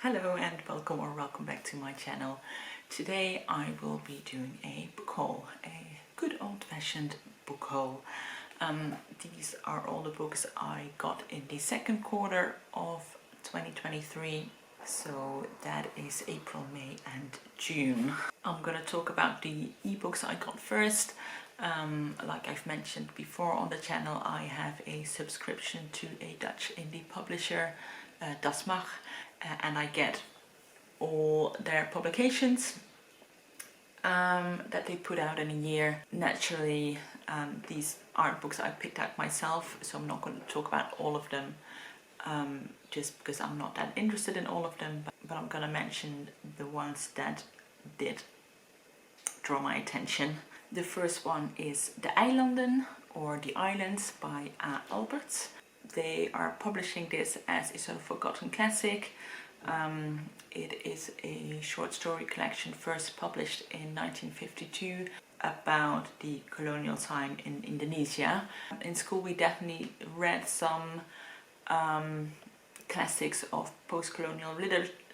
Hello and welcome back to my channel. Today I will be doing a book haul, a good old-fashioned book haul. These are all the books I got in the second quarter of 2023, so that is April, May and June. I'm gonna talk about the ebooks I got first. Like I've mentioned before on the channel, I have a subscription to a Dutch indie publisher, Das Mag, and I get all their publications that they put out in a year. Naturally, these aren't books I picked out myself, so I'm not going to talk about all of them just because I'm not that interested in all of them, but I'm going to mention the ones that did draw my attention. The first one is The Eilanden, or The Islands, by A. Alberts. They are publishing this as a sort of forgotten classic. It is a short story collection first published in 1952 about the colonial time in Indonesia. In school we definitely read some classics of post-colonial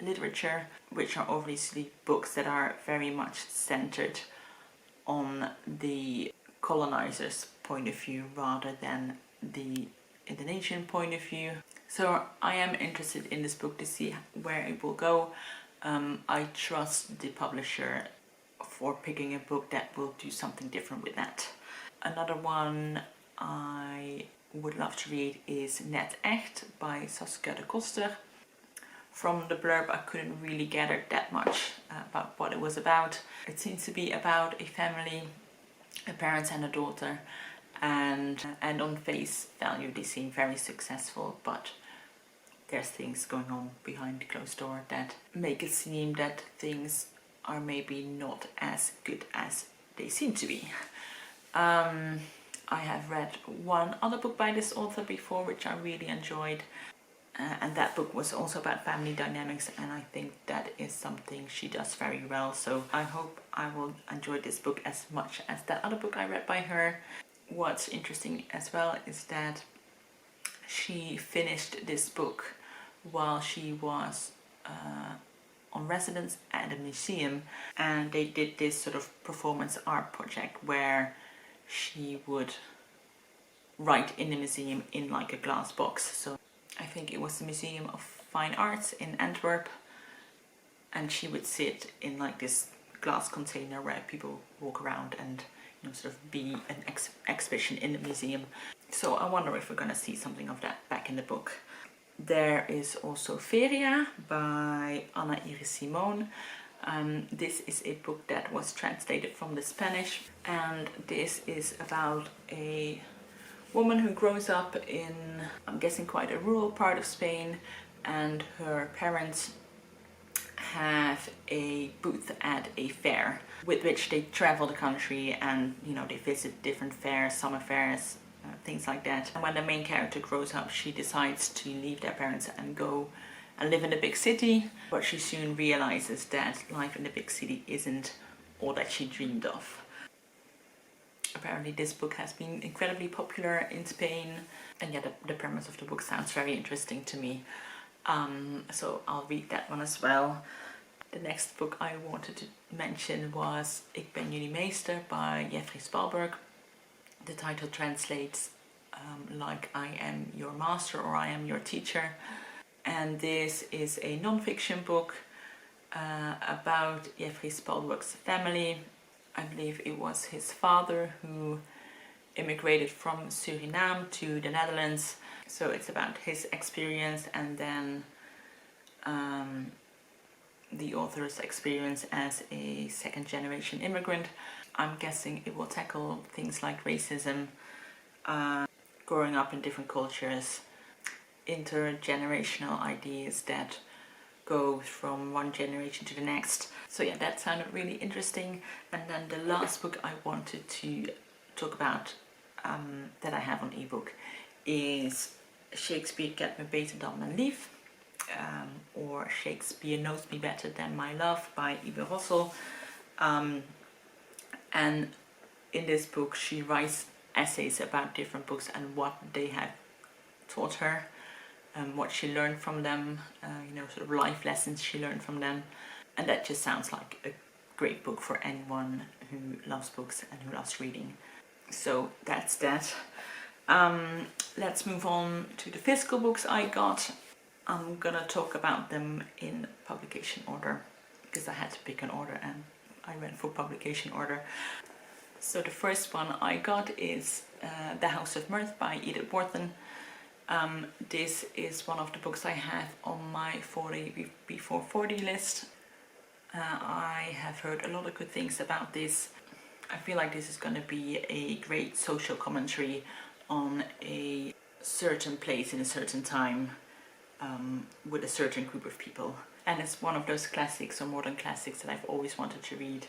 literature, which are obviously books that are very much centered on the colonizers' point of view rather than the Indonesian point of view. So I am interested in this book to see where it will go. I trust the publisher for picking a book that will do something different with that. Another one I would love to read is Echt by Saskia de Coster. From the blurb I couldn't really gather that much about what it was about. It seems to be about a family, a parent and a daughter, and on face value they seem very successful, but there's things going on behind the closed door that make it seem that things are maybe not as good as they seem to be. I have read one other book by this author before which I really enjoyed, and that book was also about family dynamics, and I think that is something she does very well, so I hope I will enjoy this book as much as that other book I read by her. What's interesting as well is that she finished this book while she was on residence at a museum, and they did this sort of performance art project where she would write in the museum in like a glass box. So I think it was the Museum of Fine Arts in Antwerp, and she would sit in like this glass container where people walk around and sort of be an exhibition in the museum. So I wonder if we're going to see something of that back in the book. There is also Feria by Hanna Simón. This is a book that was translated from the Spanish, and this is about a woman who grows up in, I'm guessing, quite a rural part of Spain, and her parents have a booth at a fair with which they travel the country, and they visit different fairs, summer fairs, things like that. And when the main character grows up, she decides to leave their parents and go and live in a big city, but she soon realizes that life in the big city isn't all that she dreamed of. Apparently this book has been incredibly popular in Spain, and yeah, the premise of the book sounds very interesting to me. So I'll read that one as well. The next book I wanted to mention was Ik ben jullie meester by Spalburg. The title translates like I am your master or I am your teacher. And this is a non-fiction book about Spalburg's family. I believe it was his father who immigrated from Suriname to the Netherlands. So it's about his experience, and then the author's experience as a second-generation immigrant. I'm guessing it will tackle things like racism, growing up in different cultures, intergenerational ideas that go from one generation to the next. So yeah, that sounded really interesting. And then the last book I wanted to talk about that I have on ebook is Shakespeare kent me beter dan mijn lief, or Shakespeare knows me better than my love by Ibe Rossel. And in this book she writes essays about different books and what they have taught her. what she learned from them, you know, sort of life lessons she learned from them. And that just sounds like a great book for anyone who loves books and who loves reading. So that's that. Let's move on to the physical books I got. I'm gonna talk about them in publication order because I had to pick an order and I went for publication order. So the first one I got is The House of Mirth by Edith Wharton. This is one of the books I have on my 40 before 40 list. I have heard a lot of good things about this. I feel like this is going to be a great social commentary on a certain place in a certain time with a certain group of people. And it's one of those classics or modern classics that I've always wanted to read.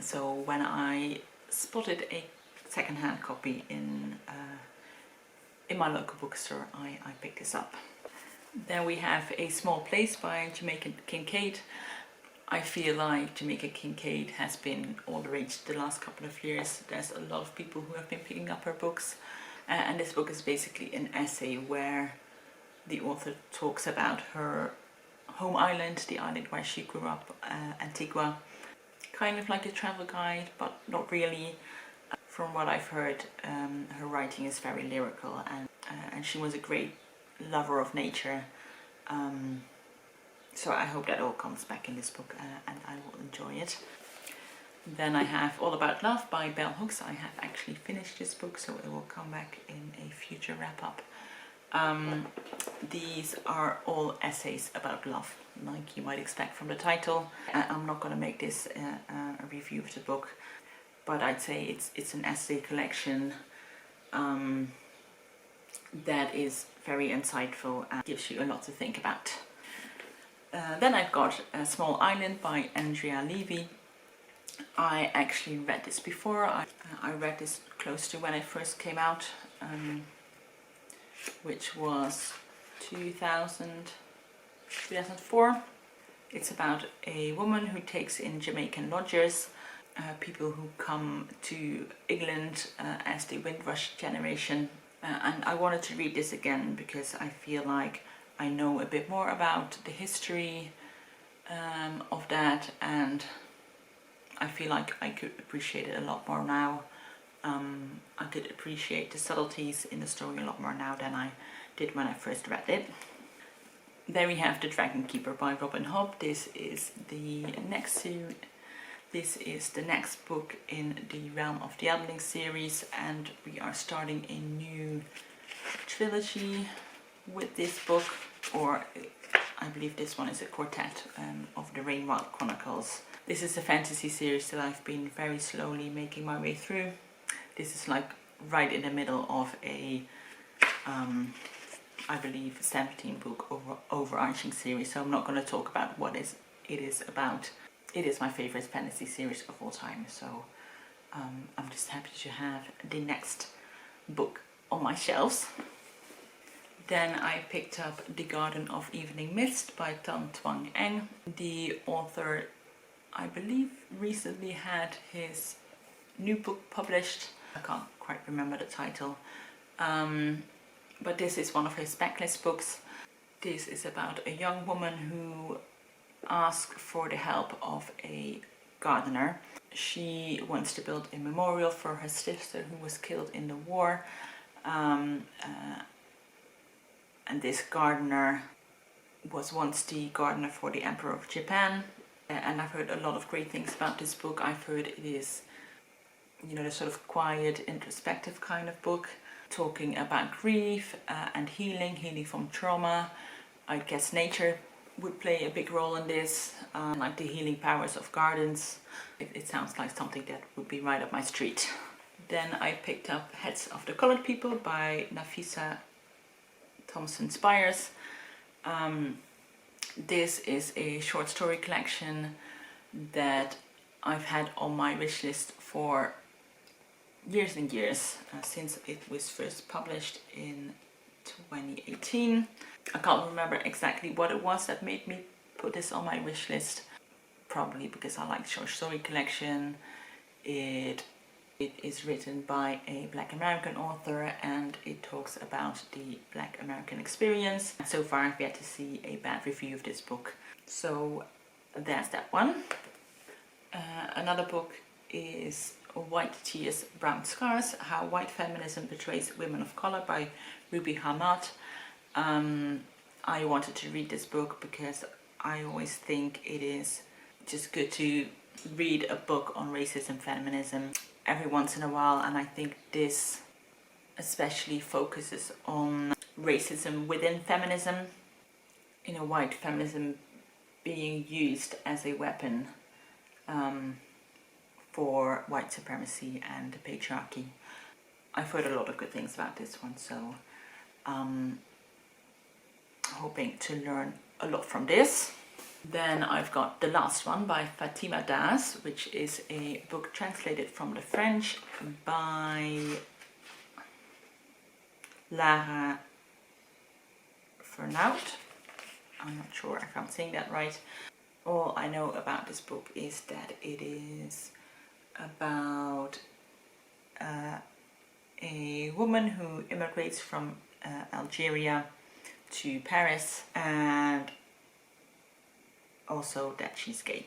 So when I spotted a second-hand copy in my local bookstore, I picked this up. Then we have A Small Place by Jamaica Kincaid. I feel like Jamaica Kincaid has been all the rage the last couple of years. There's a lot of people who have been picking up her books. And this book is basically an essay where the author talks about her home island, the island where she grew up, Antigua. Kind of like a travel guide, but not really. From what I've heard, her writing is very lyrical, and she was a great lover of nature. So I hope that all comes back in this book, and I will enjoy it. Then I have All About Love by Bell Hooks. I have actually finished this book, so it will come back in a future wrap-up. These are all essays about love, like you might expect from the title. I'm not going to make this a review of the book, but I'd say it's an essay collection that is very insightful and gives you a lot to think about. Then I've got A Small Island by Andrea Levy. I actually read this before. I read this close to when it first came out, which was 2004. It's about a woman who takes in Jamaican lodgers, people who come to England as the Windrush generation. And I wanted to read this again because I feel like I know a bit more about the history of that, and I feel like I could appreciate it a lot more now. I could appreciate the subtleties in the story a lot more now than I did when I first read it. Then we have The Dragon Keeper by Robin Hobb. This is the next series. This is the next book in the Realm of the Eilanden series, and we are starting a new trilogy with this book, or I believe this one is a quartet of the Rainwild Chronicles. This is a fantasy series that I've been very slowly making my way through. This is like right in the middle of a, I believe, 17-book overarching series, so I'm not going to talk about what it is about. It is my favorite fantasy series of all time, so I'm just happy to have the next book on my shelves. Then I picked up The Garden of Evening Mist by Twan. The author, I believe, recently had his new book published. I can't quite remember the title, but this is one of his backlist books. This is about a young woman who asks for the help of a gardener. She wants to build a memorial for her sister who was killed in the war, and this gardener was once the gardener for the Emperor of Japan. And I've heard a lot of great things about this book. I've heard it is, you know, the sort of quiet, introspective kind of book, talking about grief and healing from trauma. I guess nature would play a big role in this, like the healing powers of gardens. It sounds like something that would be right up my street. Then I picked up Heads of the Colored People by Nafissa, Thompson, Spires. This is a short story collection that I've had on my wish list for years and years, since it was first published in 2018. I can't remember exactly what it was that made me put this on my wish list. Probably because I like short story collection. It It is written by a Black American author and it talks about the Black American experience. So far I've yet to see a bad review of this book. So there's that one. Another book is White Tears, Brown Scars, How White Feminism Betrays Women of Color by Ruby Hamad. I wanted to read this book because I always think it is just good to read a book on racism, feminism every once in a while, and I think this especially focuses on racism within feminism, you know, white feminism being used as a weapon for white supremacy and patriarchy. I've heard a lot of good things about this one, so hoping to learn a lot from this. Then I've got the last one by Fatima Das, which is a book translated from the French by Lara Fernout. I'm not sure if I'm saying that right. All I know about this book is that it is about a woman who immigrates from Algeria to Paris, and also that she's gay.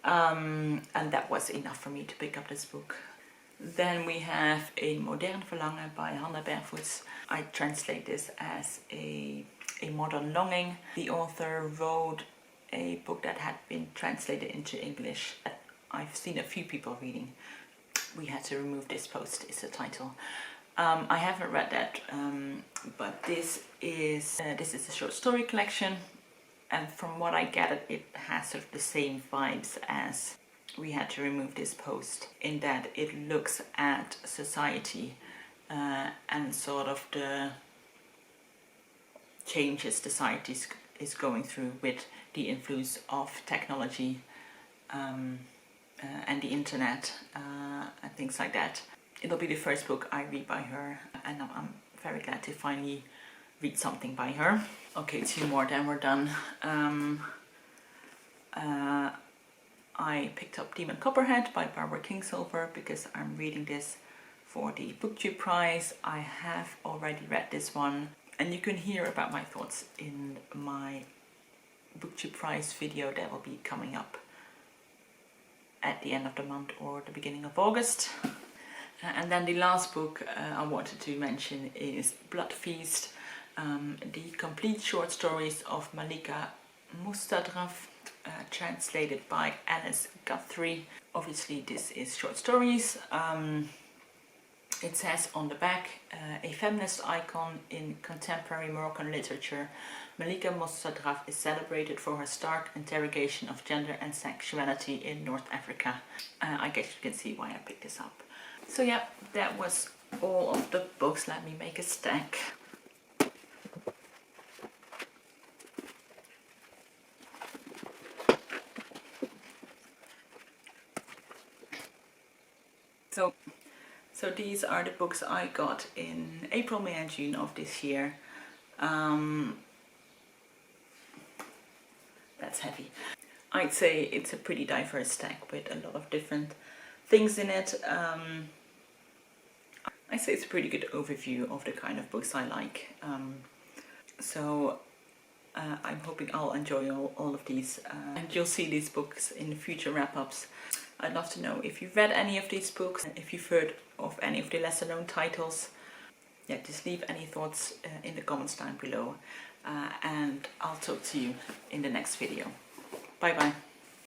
And that was enough for me to pick up this book. Then we have A Modern Verlangen by Hanna Bervoets. I translate this as a modern longing. The author wrote a book that had been translated into English that I've seen a few people reading. We had to remove this post is the title. I haven't read that, but this is a short story collection, and from what I gathered, it has sort of the same vibes as We Had to Remove This Post, in that it looks at society and sort of the changes society is going through with the influence of technology and the internet and things like that. It'll be the first book I read by her, and I'm very glad to finally read something by her. Okay, 2 more, then we're done. I picked up Demon Copperhead by Barbara Kingsolver because I'm reading this for the BookTube prize. I have already read this one, and you can hear about my thoughts in my BookTube prize video that will be coming up at the end of the month or the beginning of August. And then the last book I wanted to mention is Bloodfeast, the complete short stories of Malika Moustadraf, translated by Alice Guthrie. Obviously this is short stories. It says on the back, a feminist icon in contemporary Moroccan literature, Malika Moustadraf is celebrated for her stark interrogation of gender and sexuality in North Africa. I guess you can see why I picked this up. So yeah, that was all of the books. Let me make a stack. So these are the books I got in April, May and June of this year. That's heavy. I'd say it's a pretty diverse stack with a lot of different things in it. I'd say it's a pretty good overview of the kind of books I like. I'm hoping I'll enjoy all of these, and you'll see these books in future wrap-ups. I'd love to know if you've read any of these books, if you've heard of any of the lesser known titles. Yeah, just leave any thoughts in the comments down below, and I'll talk to you in the next video. Bye bye.